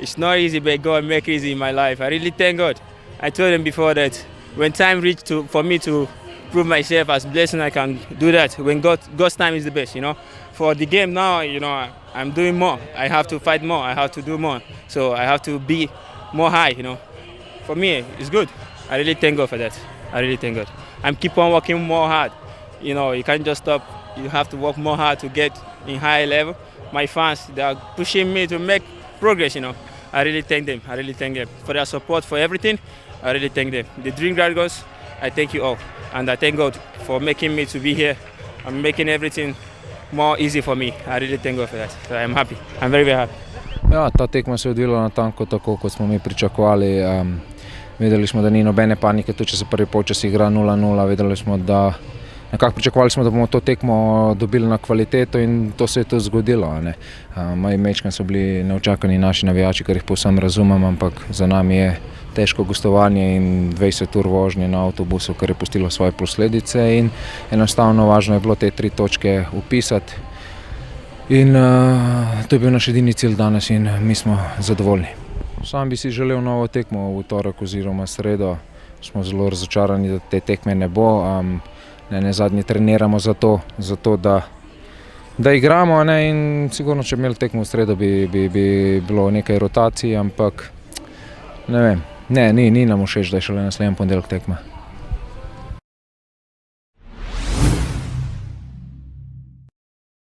It's not easy, but God make it easy in my life. I really thank God. I told him before that when time reached for me to prove myself as blessing, I can do that. When God's time is the best, For the game now, I'm doing more. I have to fight more. I have to do more. So I have to be more high, For me, it's good. I really thank God for that. I really thank God. I'm keep on working more hard. You can't just stop. You have to work more hard to get in high level. My fans, they are pushing me to make progress, I really thank them. I really thank them for their support, for everything. I really thank them. The Dream Dragons, I thank you all. And I thank God for making me to be here and making everything more easy for me. I really thank God for that. So I'm happy. I'm very, very happy. Ja, ta tekma se je odvila natanko tako, kot smo mi pričakovali. Vedeli smo, da ni nobene panike, tudi če se prvi polčas igra 0-0. Vedeli smo, da nekako pričakovali smo, da bomo to tekmo dobili na kvaliteto in to se je tudi zgodilo. Majčkeno so bili neučakani naši navijači, kar jih povsem razumem, ampak za nami je težko gostovanje in 20 ur vožnje na avtobusu, kar je pustilo svoje posledice in enostavno važno je bilo te 3 točke upisati. In to je bil naš edini cilj danes in mi smo zadovoljni. Sam bi si želel novo tekmo v torek oziroma sredo. Smo zelo razočarani, da te tekme ne bo. Zadnje treniramo zato da igramo, in sigurno, če bi imeli tekmo v sredo, bi bilo nekaj rotacij, ampak ne vem, ni nam všeč, da je šele naslednji ponedeljek tekma.